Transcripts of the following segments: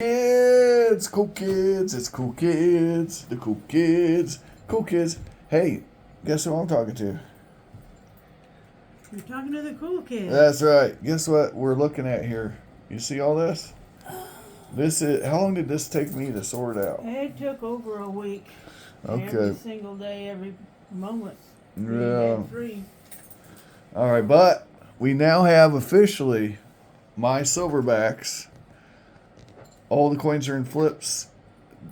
Kids, cool kids, it's cool kids, the cool kids, cool kids. Hey, guess who I'm talking to? You're talking to the cool kids. That's right. Guess what we're looking at here? You see all this? This is, how long did this take me to sort out? It took over a week. Okay. Every single day, every moment. Yeah. Free. All right, but we now have officially my silverbacks. All the coins are in flips.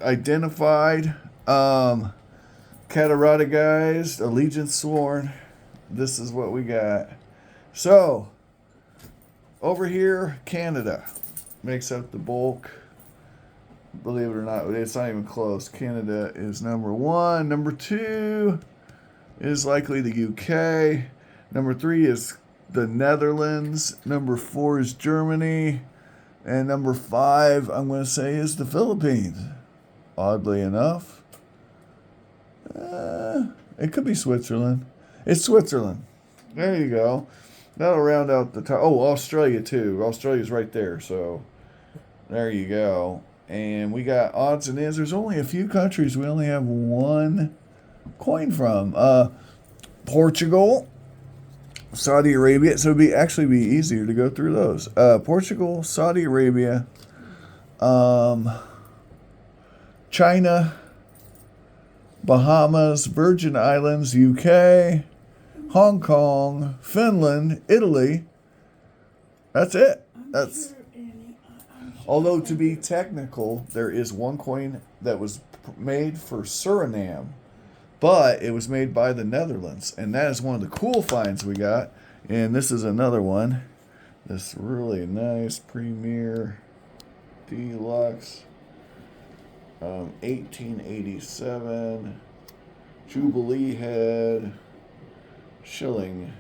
Identified. Categorized. Allegiance sworn. This is what we got. So, over here, Canada makes up the bulk. Believe it or not, it's not even close. Canada is number one. Number two is likely the UK. Number three is the Netherlands. Number four is Germany. And number five, I'm going to say, is the Philippines. Oddly enough. It could be Switzerland. It's Switzerland. There you go. That'll round out the top. Oh, Australia, too. Australia's right there. So, there you go. And we got odds and ends. There's only a few countries we only have one coin from. Portugal. Saudi Arabia, so it'd actually be easier to go through those. Portugal, Saudi Arabia, China, Bahamas, Virgin Islands, UK, Hong Kong, Finland, Italy. That's it. That's. Although to be technical, there is one coin that was made for Suriname. But it was made by the Netherlands, and that is one of the cool finds we got. And this is another one. This really nice Premier Deluxe 1887 Jubilee head shilling,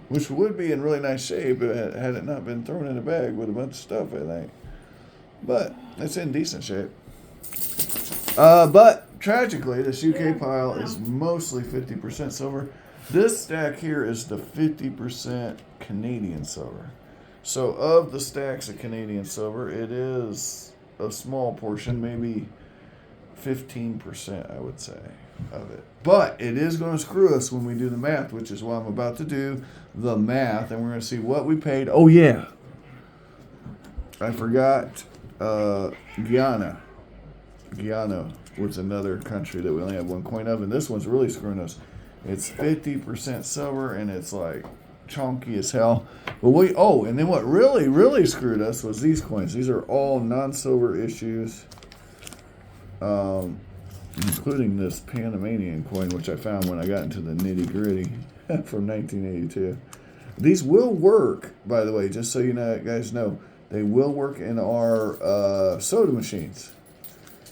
which would be in really nice shape had it not been thrown in a bag with a bunch of stuff, I think. But it's in decent shape. But tragically, this UK pile is mostly 50% silver. This stack here is the 50% Canadian silver. So of the stacks of Canadian silver, it is a small portion, maybe 15%, I would say, of it. But it is going to screw us when we do the math, which is why I'm about to do the math, and we're going to see what we paid. Oh, yeah. I forgot Guyana. Guyana was another country that we only have one coin of, and this one's really screwing us. It's 50% silver, and it's like chunky as hell. But and then what really screwed us was these coins. These are all non-silver issues, including this Panamanian coin, which I found when I got into the nitty-gritty from 1982. These will work, by the way, just so you guys know. They will work in our soda machines.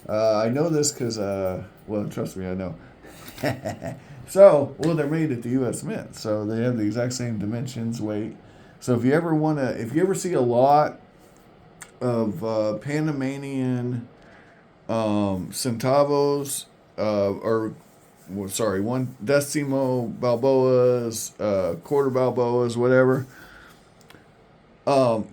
I know this because, well, trust me, I know. They're made at the U.S. Mint, so they have the exact same dimensions, weight. So if you ever see a lot of Panamanian centavos, one decimo balboas, quarter balboas, whatever,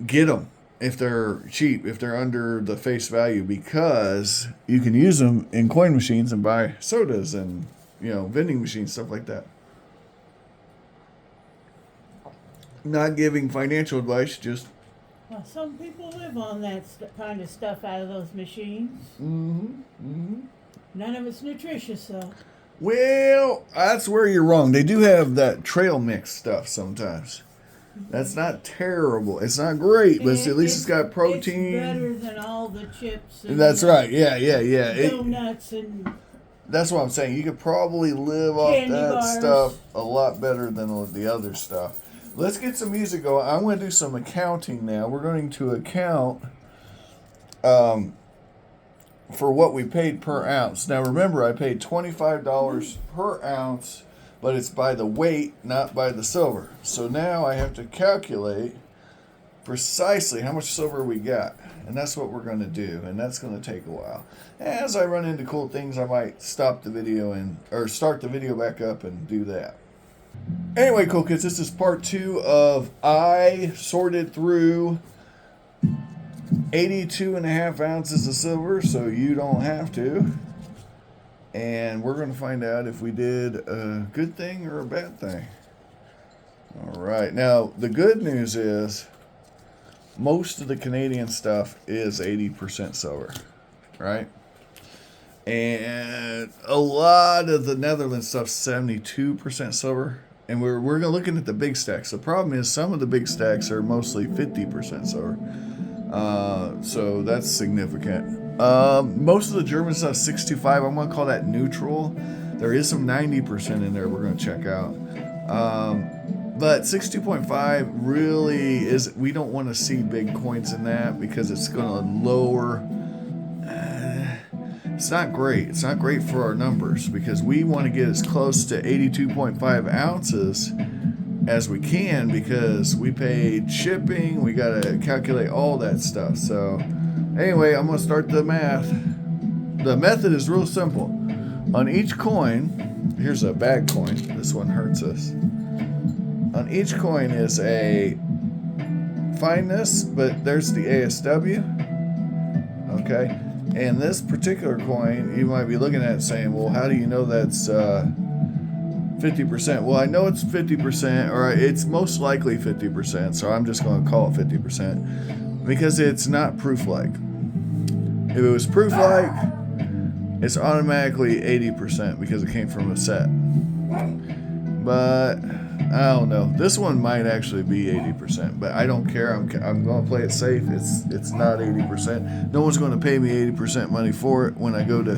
get them. If they're cheap, if they're under the face value, because you can use them in coin machines and buy sodas and, vending machines, stuff like that. Not giving financial advice, just... Well, some people live on that kind of stuff out of those machines. None of it's nutritious, though. Well, that's where you're wrong. They do have that trail mix stuff sometimes. That's not terrible. It's not great, but at least it's got protein. It's better than all the chips. And that's right. Yeah. Donuts and... That's what I'm saying. You could probably live off that bars. Stuff a lot better than the other stuff. Let's get some music going. I'm going to do some accounting now. We're going to account for what we paid per ounce. Now, remember, I paid $25 per ounce, but it's by the weight, not by the silver. So now I have to calculate precisely how much silver we got. And that's what we're going to do. And that's going to take a while. As I run into cool things, I might stop the video or start the video back up and do that. Anyway, cool kids, this is part 2 of I sorted through 82.5 ounces of silver, so you don't have to. And we're going to find out if we did a good thing or a bad thing. All right. Now, the good news is most of the Canadian stuff is 80% silver, right? And a lot of the Netherlands stuff's 72% silver. And we're looking at the big stacks. The problem is some of the big stacks are mostly 50% silver. So that's significant. Most of the German stuff 625. I'm going to call that neutral. There is some 90% in there we're going to check out. But 62.5 really is, we don't want to see big coins in that because it's going to lower. It's not great. It's not great for our numbers because we want to get as close to 82.5 ounces as we can because we paid shipping. We got to calculate all that stuff. So anyway, I'm going to start the math. The method is real simple. On each coin, here's a bad coin. This one hurts us. On each coin is a fineness, but there's the ASW. Okay. And this particular coin, you might be looking at it saying, well, how do you know that's 50%? Well, I know it's 50%, or it's most likely 50%, so I'm just going to call it 50% because it's not proof-like. If it was proof-like, it's automatically 80% because it came from a set. But I don't know. This one might actually be 80%, but I don't care. I'm going to play it safe. It's not 80%. No one's going to pay me 80% money for it when I go to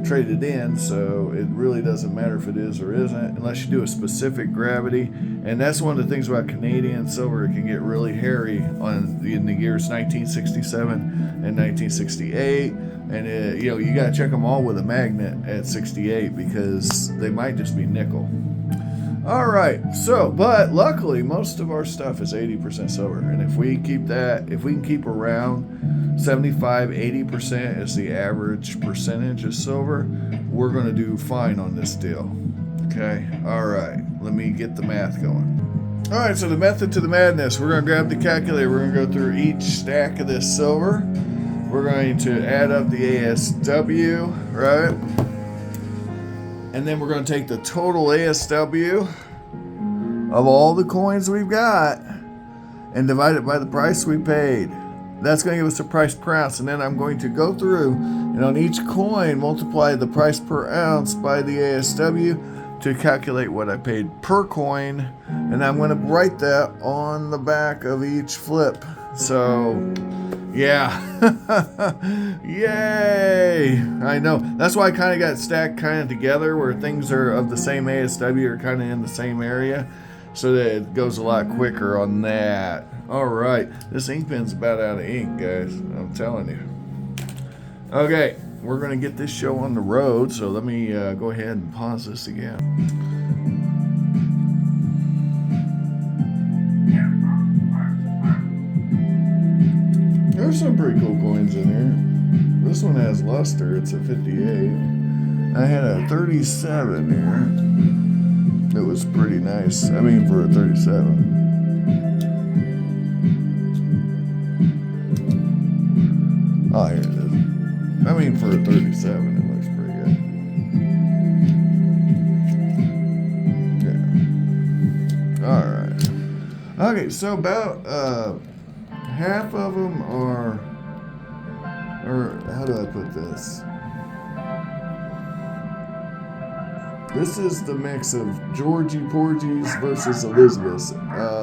trade it in, so it really doesn't matter if it is or isn't unless you do a specific gravity. And that's one of the things about Canadian silver. It can get really hairy in the years 1967 and 1968. And you got to check them all with a magnet at 68 because they might just be nickel. All right, but luckily most of our stuff is 80% silver, and if we can keep around 75-80% as the average percentage of silver, we're going to do fine on this deal. Okay, all right, let me get the math going. All right, so the method to the madness. We're going to grab the calculator. We're going to go through each stack of this silver. We're going to add up the ASW, right? And then we're going to take the total ASW of all the coins we've got and divide it by the price we paid. That's going to give us the price per ounce. And then I'm going to go through and on each coin multiply the price per ounce by the ASW to calculate what I paid per coin. And I'm going to write that on the back of each flip. So yeah. Yay! I know. That's why I kind of got stacked kind of together where things are of the same ASW are kind of in the same area so that it goes a lot quicker on that. All right. This ink pen's about out of ink, guys. I'm telling you. Okay. We're going to get this show on the road, so let me go ahead and pause this again. There's some pretty cool coins in here. This one has luster. It's a 58. I had a 37 here. It was pretty nice. I mean, for a 37. Oh, here it is. I mean, for a 37, it looks pretty good. Yeah. All right. Okay, so about half of them are, or how do I put this? This is the mix of Georgie Porgies versus Elizabeths.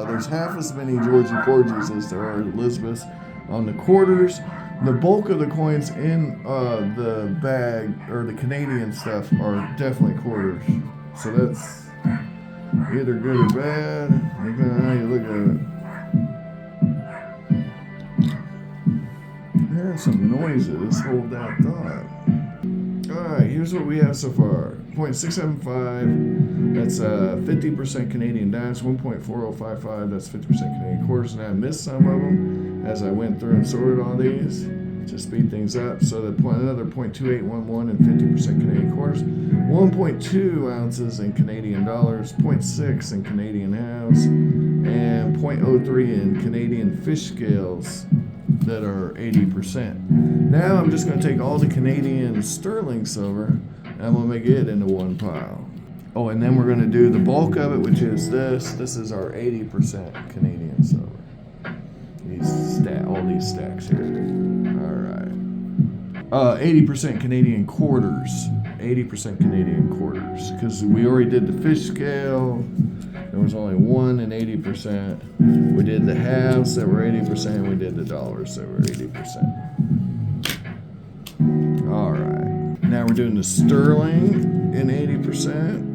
There's half as many Georgie Porgies as there are Elizabeths on the quarters. The bulk of the coins in the bag, or the Canadian stuff, are definitely quarters. So that's either good or bad, depending on how you look at it. Here's some noises. Hold that thought. Alright, here's what we have so far. 0.675, that's 50% Canadian dimes. 1.4055, that's 50% Canadian quarters. And I missed some of them as I went through and sorted all these to speed things up. So another 0.2811 and 50% Canadian quarters. 1.2 ounces in Canadian dollars. 0.6 in Canadian halves. And 0.03 in Canadian fish scales. that are 80%. Now I'm just going to take all the Canadian sterling silver and I'm going to make it into one pile. Oh, and then we're going to do the bulk of it, which is this. This is our 80% Canadian silver. All these stacks here. All right. 80% Canadian quarters. 80% Canadian quarters. Because we already did the fish scale. There was only 1 and 80%. We did the halves that were 80%. We did the dollars that were 80%. All right. Now we're doing the sterling in 80%.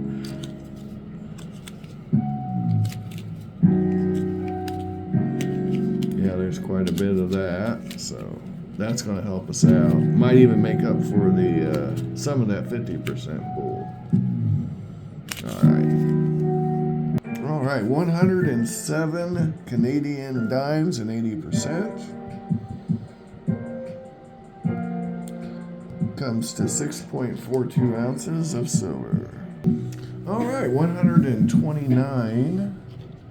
Yeah, there's quite a bit of that. So that's going to help us out. Might even make up for the some of that 50% bull. All right. All right, 107 Canadian dimes and 80%. Comes to 6.42 ounces of silver. All right, 129.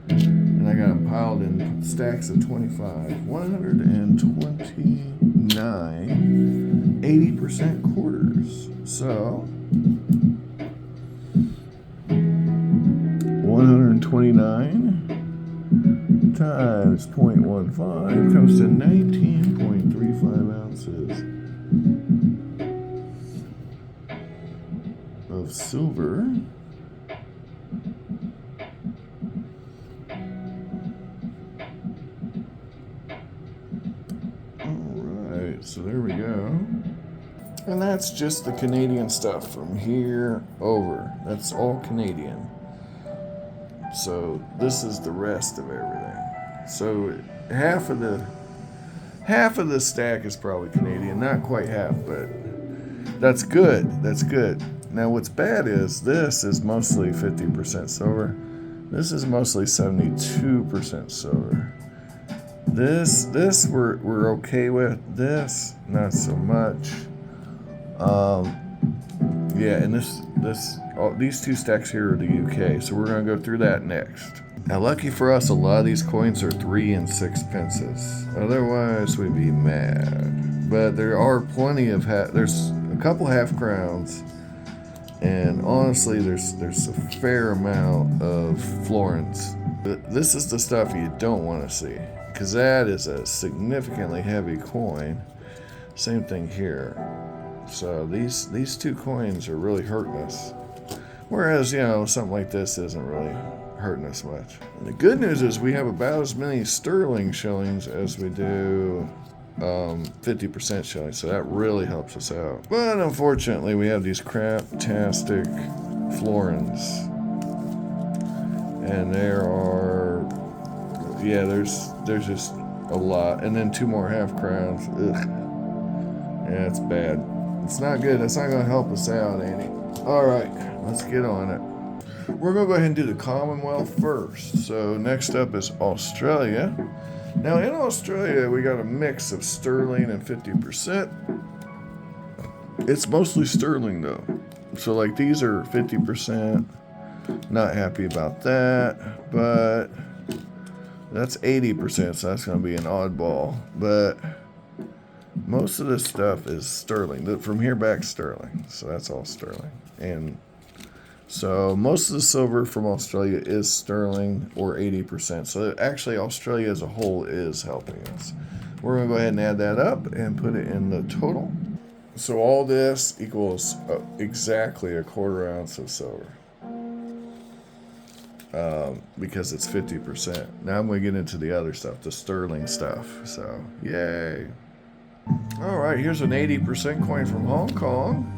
And I got them piled in stacks of 25. 129 80% quarters. So 129 times 0.15 comes to 19.35 ounces of silver. Alright, so there we go. And that's just the Canadian stuff from here over. That's all Canadian. So this is the rest of everything. So half of the stack is probably Canadian, not quite half, but that's good. That's good. Now what's bad is this is mostly 50% silver. This is mostly 72% silver. This we're okay with. This not so much. Yeah, and these two stacks here are the UK, so we're gonna go through that next. Now, lucky for us, a lot of these coins are 3 and 6 pences. Otherwise, we'd be mad. But there are plenty of there's a couple half crowns, and honestly, there's a fair amount of florins. But this is the stuff you don't want to see, because that is a significantly heavy coin. Same thing here. So these two coins are really hurting us. Whereas, something like this isn't really hurting us much. And the good news is we have about as many sterling shillings as we do 50% shillings, so that really helps us out. But unfortunately, we have these craptastic florins. And there are, there's just a lot. And then 2 more half crowns. Ugh. Yeah, it's bad. It's not good. That's not going to help us out, ain't it? All right, let's get on it. We're going to go ahead and do the Commonwealth first. So next up is Australia. Now in Australia, we got a mix of sterling and 50%. It's mostly sterling though. So like these are 50%. Not happy about that, but that's 80%, so that's going to be an oddball. But most of this stuff is sterling. From here back, sterling. So that's all sterling. And so most of the silver from Australia is sterling, or 80%. So actually Australia as a whole is helping us. We're going to go ahead and add that up and put it in the total. So all this equals exactly 1/4 ounce of silver. Because it's 50%. Now I'm going to get into the other stuff, the sterling stuff. So, yay. All right, here's an 80% coin from Hong Kong.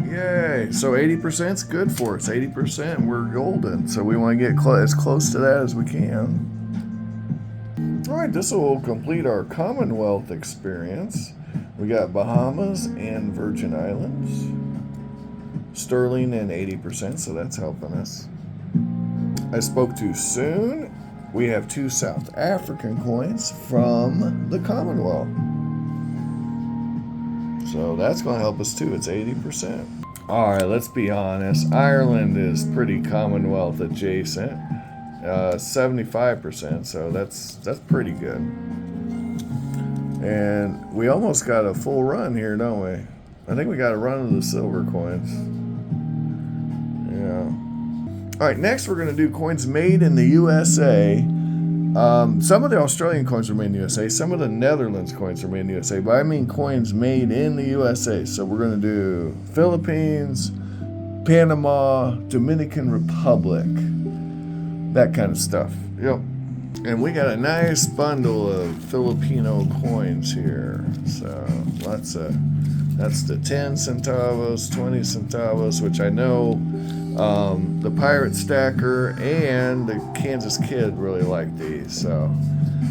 Yay. So 80% is good for us. 80%, we're golden. So we want to get as close to that as we can. All right, this will complete our Commonwealth experience. We got Bahamas and Virgin Islands. Sterling and 80%, so that's helping us. I spoke too soon. We have 2 South African coins from the Commonwealth. So that's going to help us too. It's 80%. All right, let's be honest. Ireland is pretty Commonwealth adjacent. 75%, so that's pretty good. And we almost got a full run here, don't we? I think we got a run of the silver coins. Yeah. All right, next we're going to do coins made in the USA. Some of the Australian coins are made in the USA. Some of the Netherlands coins are made in the USA. But I mean coins made in the USA. So we're going to do Philippines, Panama, Dominican Republic. That kind of stuff. Yep. And we got a nice bundle of Filipino coins here. So that's the 10 centavos, 20 centavos, which I know the Pirate Stacker and the Kansas Kid really like these. So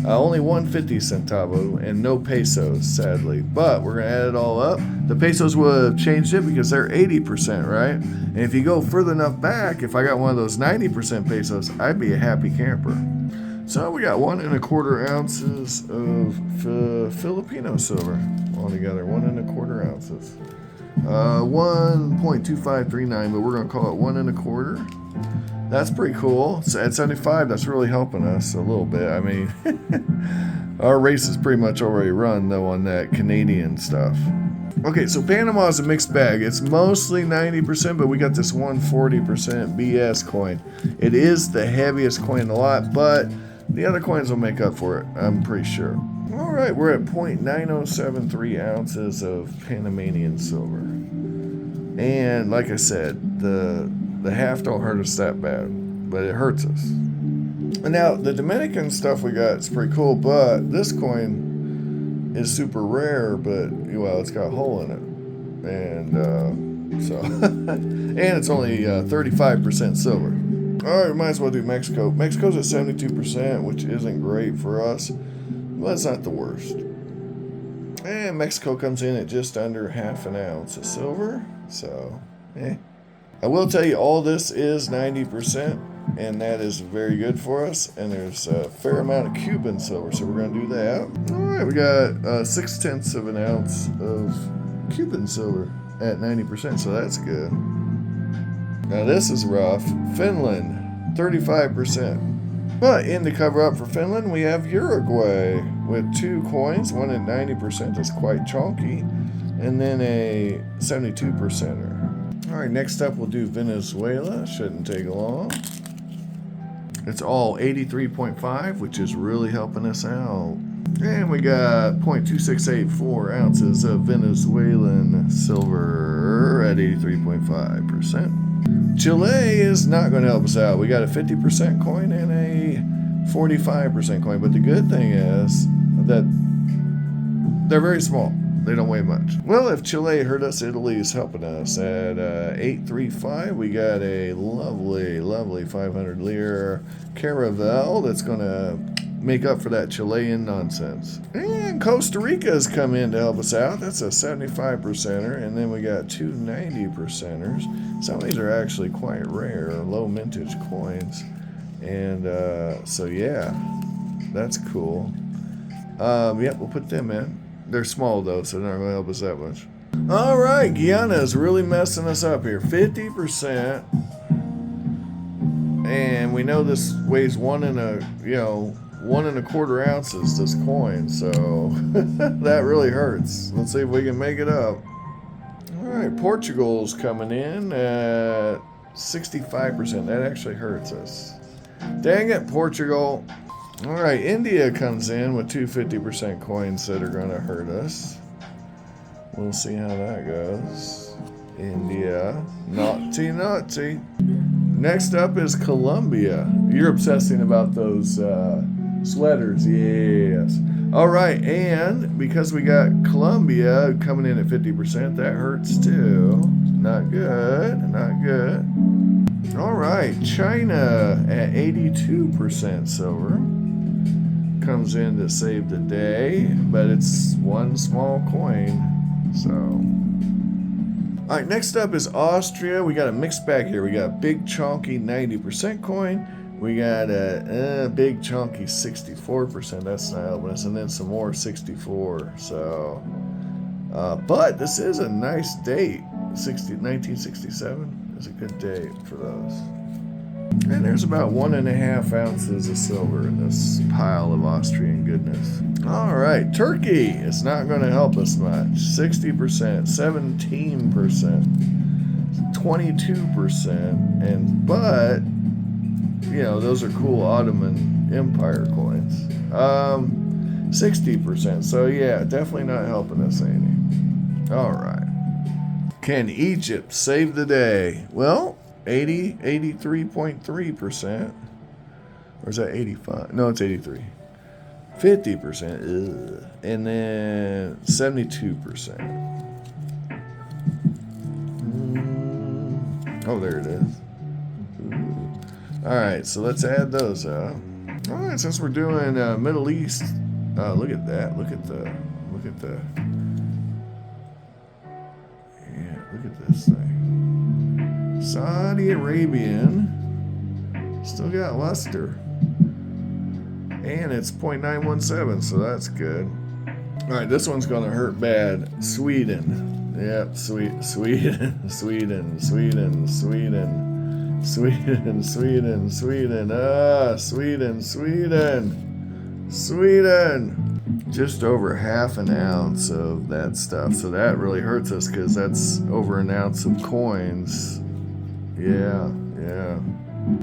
only 150 centavo and no pesos, sadly. But we're going to add it all up. The pesos would have changed it because they're 80%, right? And if you go further enough back, if I got one of those 90% pesos, I'd be a happy camper. So we got 1 1/4 ounces of Filipino silver altogether. 1 1/4 ounces. 1.2539, but we're going to call it 1 1/4. That's pretty cool. So at 75, that's really helping us a little bit. I mean, our race is pretty much already run, though, on that Canadian stuff. Okay, so Panama is a mixed bag. It's mostly 90%, but we got this 140% BS coin. It is the heaviest coin in the lot, but the other coins will make up for it, I'm pretty sure. All right, we're at 0.9073 ounces of Panamanian silver. And like I said, the half don't hurt us that bad, but it hurts us. And now, the Dominican stuff we got is pretty cool, but this coin is super rare, but, well, it's got a hole in it. And so, and it's only 35% silver. All right, we might as well do Mexico. Mexico's at 72%, which isn't great for us, but it's not the worst. And Mexico comes in at just under 1/2 ounce of silver, so, I will tell you, all this is 90%, and that is very good for us. And there's a fair amount of Cuban silver, so we're going to do that. All right, we got 0.6 of an ounce of Cuban silver at 90%, so that's good. Now this is rough. Finland, 35%. But in the cover up for Finland, we have Uruguay with 2 coins, one at 90%, that's quite chunky, and then a 72%er. All right, next up we'll do Venezuela. Shouldn't take long. It's all 83.5, which is really helping us out. And we got 0.2684 ounces of Venezuelan silver at 83.5%. Chile is not going to help us out. We got a 50% coin and a 45% coin. But the good thing is that they're very small. They don't weigh much. Well, if Chile hurt us, Italy is helping us. At 835, we got a lovely, lovely 500 lire Caravel that's going to make up for that Chilean nonsense. And Costa Rica has come in to help us out. That's a 75%er. And then we got 2 90%ers. Some of these are actually quite rare, low mintage coins. And so, yeah, that's cool. Yep, we'll put them in. They're small, though, so they're not going to help us that much. All right, Guyana is really messing us up here. 50%. And we know this weighs 1 1.25 ounces, this coin, so that really hurts. Let's see if we can make it up. All right, Portugal's coming in at 65%. That actually hurts us. Dang it, Portugal. All right, India comes in with 2 50% coins that are going to hurt us. We'll see how that goes. India, naughty. Next up is Colombia. You're obsessing about those sweaters, yes. All right, and because we got Colombia coming in at 50%, that hurts too. Not good. All right, China at 82% silver. Comes in to save the day, but it's one small coin, so. All right, next up is Austria. We got a mixed bag here. We got a big chunky 90% coin. We got a big chunky 64%. That's not helping us, and then some more 64. So, but this is a nice date. 1967 is a good date for those. And there's about 1.5 ounces of silver in this pile of Austrian goodness. All right, Turkey is not going to help us much. 60%, 17%, 22%, and but you know those are cool Ottoman Empire coins. 60%. So yeah, definitely not helping us any. All right. Can Egypt save the day? Well, 83.3%. Or is that 85? No, it's 83. 50%. Ugh. And then 72%. Oh, there it is. Ooh. All right, so let's add those up. All right, since we're doing Middle East, look at that. Look at the. Yeah, look at this thing. Saudi Arabian still got luster, and it's 0.917, so that's good. All right, this one's gonna hurt bad. Sweden. Yep, Sweden. Sweden. Sweden. Sweden. Sweden. Sweden. Just over half an ounce of that stuff. So that really hurts us because that's over an ounce of coins. Yeah.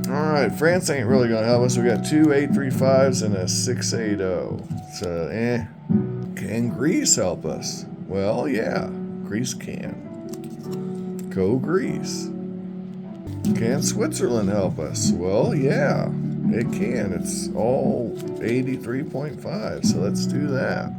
All right, France ain't really going to help us. We got 2 835s and a 680. So, Can Greece help us? Well, yeah, Greece can. Go Greece. Can Switzerland help us? Well, yeah, it can. It's all 83.5, so let's do that.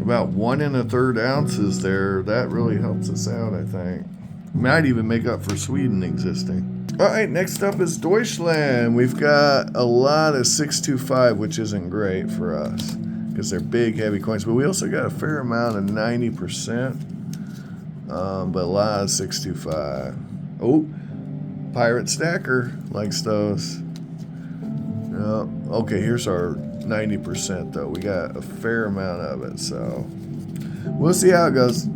About 1 1/3 ounces there. That really helps us out, I think. Might even make up for Sweden existing. All right, next up is Deutschland. We've got a lot of 625, which isn't great for us because they're big, heavy coins. But we also got a fair amount of 90%, but a lot of 625. Oh, Pirate Stacker likes those. Okay, here's our 90% though. We got a fair amount of it, so we'll see how it goes.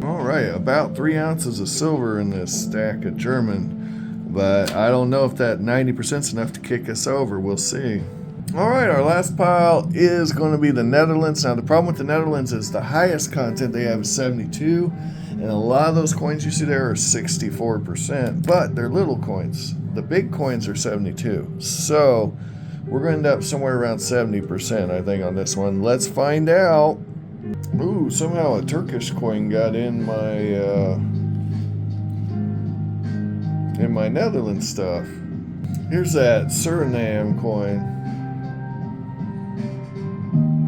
All right, about 3 ounces of silver in this stack of German, but I don't know if that 90% is enough to kick us over. We'll see. All right, our last pile is going to be the Netherlands. Now, the problem with the Netherlands is the highest content they have is 72, and a lot of those coins you see there are 64%, but they're little coins. The big coins are 72, so we're going to end up somewhere around 70%, I think, on this one. Let's find out. Ooh, somehow a Turkish coin got in my Netherlands stuff. Here's that Suriname coin.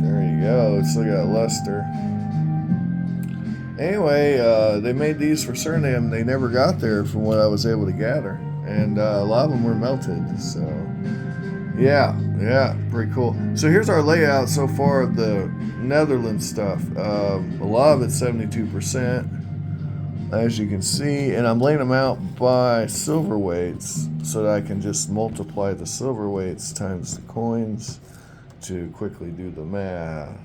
There you go. It's still got luster. Anyway, they made these for Suriname. They never got there from what I was able to gather. And a lot of them were melted. So, yeah, pretty cool. So here's our layout so far of the Netherlands stuff. A lot of it's 72%, as you can see. And I'm laying them out by silver weights so that I can just multiply the silver weights times the coins to quickly do the math.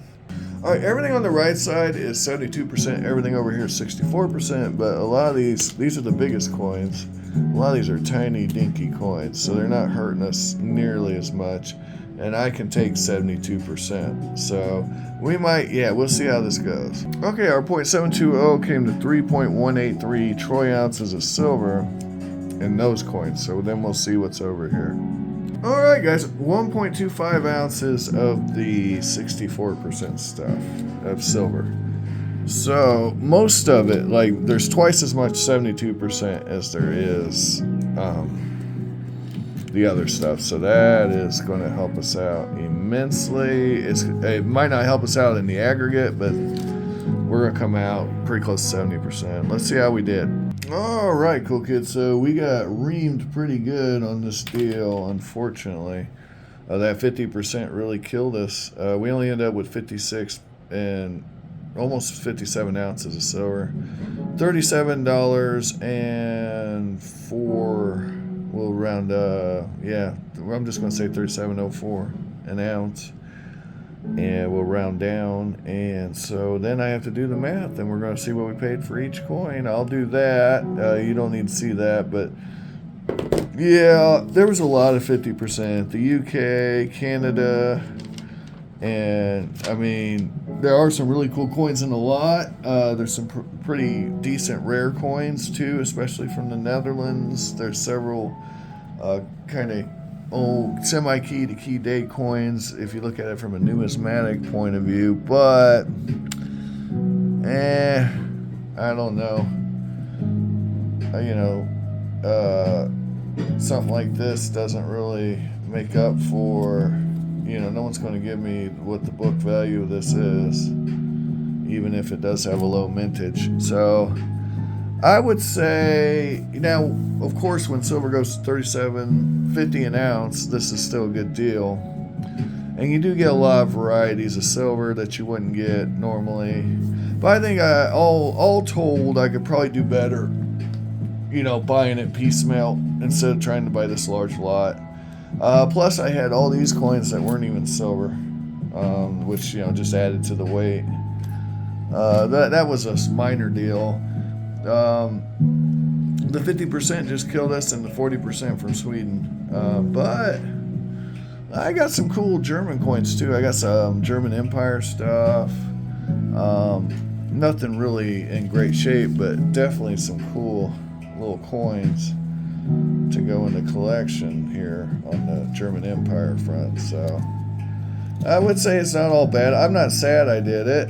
All right, everything on the right side is 72%. Everything over here is 64%. But a lot of these are the biggest coins. A lot of these are tiny, dinky coins, so they're not hurting us nearly as much. And I can take 72%. So we might, we'll see how this goes. Okay, our 0.720 came to 3.183 troy ounces of silver in those coins. So then we'll see what's over here. All right, guys, 1.25 ounces of the 64% stuff of silver. So most of it, like there's twice as much 72% as there is the other stuff. So that is going to help us out immensely. It might not help us out in the aggregate, but we're going to come out pretty close to 70%. Let's see how we did. All right, cool kids. So we got reamed pretty good on this deal, unfortunately. That 50% really killed us. We only ended up with 56 and almost 57 ounces of silver. $37.04. We'll round, I'm just going to say $37.04 an ounce. And we'll round down. And so then I have to do the math, and we're going to see what we paid for each coin. I'll do that. You don't need to see that, but Yeah, there was a lot of 50%. The UK, Canada, and I mean, there are some really cool coins in the lot. There's some pretty decent rare coins too, especially from the Netherlands. There's several kind of old semi-key to key date coins if you look at it from a numismatic point of view. But, I don't know. Something like this doesn't really make up for, no one's going to give me what the book value of this is, even if it does have a low mintage. So I would say, now, of course, when silver goes to $37.50 an ounce, this is still a good deal. And you do get a lot of varieties of silver that you wouldn't get normally. But I think all told, I could probably do better, buying it piecemeal instead of trying to buy this large lot. Plus, I had all these coins that weren't even silver, which, just added to the weight. That was a minor deal. The 50% just killed us, and the 40% from Sweden. But I got some cool German coins too. I got some German Empire stuff. Nothing really in great shape, but definitely some cool little coins to go in the collection here on the German Empire front. So I would say it's not all bad. I'm not sad I did it.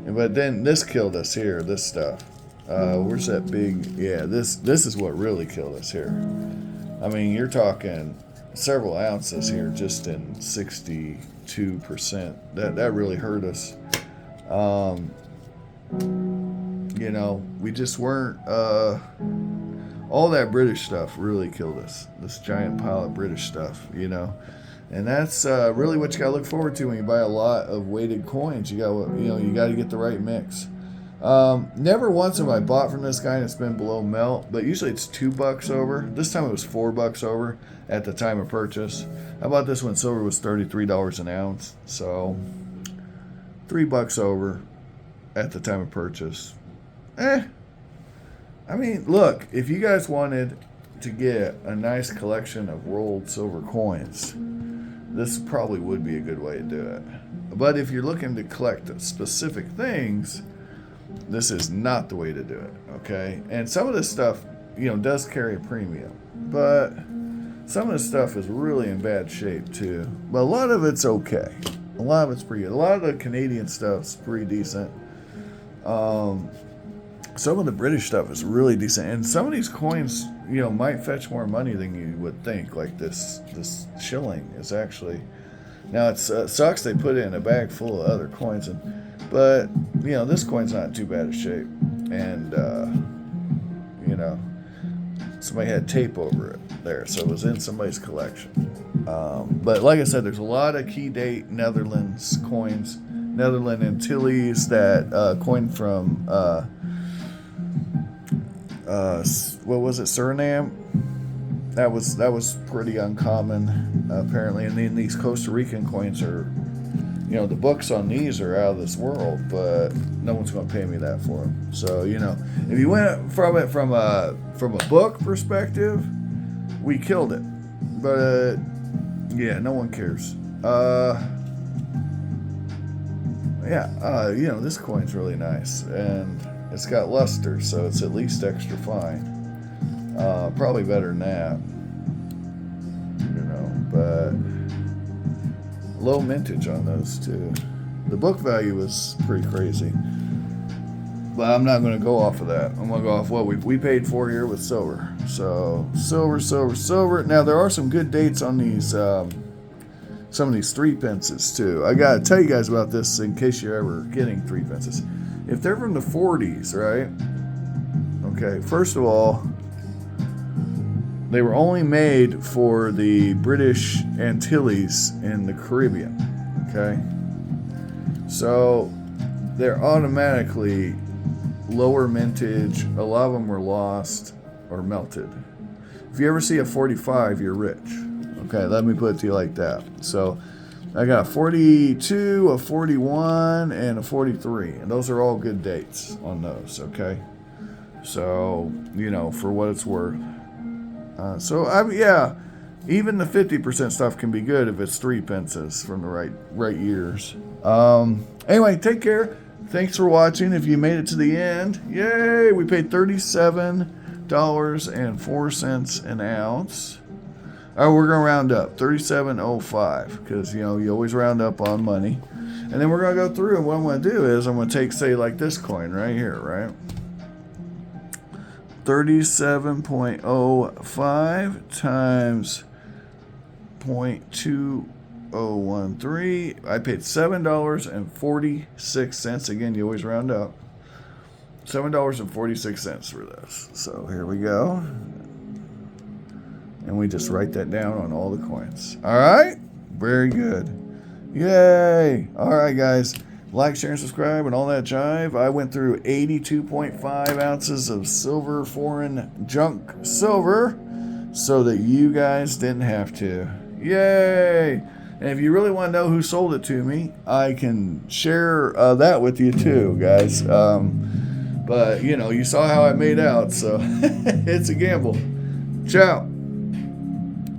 But then this killed us here, this stuff. Where's that big? Yeah, this is what really killed us here. I mean, you're talking several ounces here just in 62%. That really hurt us. We just weren't, all that British stuff really killed us. This giant pile of British stuff, and that's really what you got to look forward to when you buy a lot of weighted coins. You got to get the right mix. Never once have I bought from this guy and it's been below melt, but usually it's $2 over. This time it was $4 over at the time of purchase. I bought this when silver was $33 an ounce, so $3 over at the time of purchase. I mean, look, if you guys wanted to get a nice collection of rolled silver coins, this probably would be a good way to do it. But if you're looking to collect specific things, this is not the way to do it, okay? And some of this stuff, does carry a premium, but some of this stuff is really in bad shape too. But a lot of it's okay. A lot of it's pretty good. A lot of the Canadian stuff's pretty decent. Some of the British stuff is really decent, and some of these coins, might fetch more money than you would think. Like this shilling is actually, now it sucks they put it in a bag full of other coins, but this coin's not in too bad a shape, and somebody had tape over it there, so it was in somebody's collection. But like I said, there's a lot of key date Netherlands coins, Netherlands Antilles, that coin from what was it, Suriname? That was pretty uncommon apparently. And then these Costa Rican coins are, the books on these are out of this world, but no one's going to pay me that for them. So if you went from it from a book perspective, we killed it. But no one cares. This coin's really nice, and it's got luster, so it's at least extra fine. Probably better than that, but low mintage on those too. The book value is pretty crazy, but I'm not going to go off of that. I'm going to go off what we paid for here with silver. So silver. Now there are some good dates on these, some of these 3 pences too. I got to tell you guys about this in case you're ever getting 3 pences. If they're from the 40s, right? Okay, first of all, they were only made for the British Antilles in the Caribbean. Okay, so they're automatically lower mintage. A lot of them were lost or melted. If you ever see a 45, you're rich. Okay, let me put it to you like that. So I got a 42, a 41, and a 43, and those are all good dates on those, okay? So, you know, for what it's worth. Yeah, even the 50% stuff can be good if it's 3 pences from the right years. Anyway, take care. Thanks for watching. If you made it to the end, yay! We paid $37.04 an ounce. Oh, we're gonna round up, $37.05, because you know you always round up on money. And then we're gonna go through, and what I'm gonna do is I'm gonna take, say, like this coin right here, right? 37.05 times 0.2013. I paid $7.46. Again, you always round up. $7.46 for this. So here we go. And we just write that down on all the coins. All right? Very good. Yay. All right, guys. Like, share, and subscribe, and all that jive. I went through 82.5 ounces of silver, foreign junk silver, so that you guys didn't have to. Yay! And if you really want to know who sold it to me, I can share that with you too, guys. But, you know, you saw how I made out, so it's a gamble. Ciao.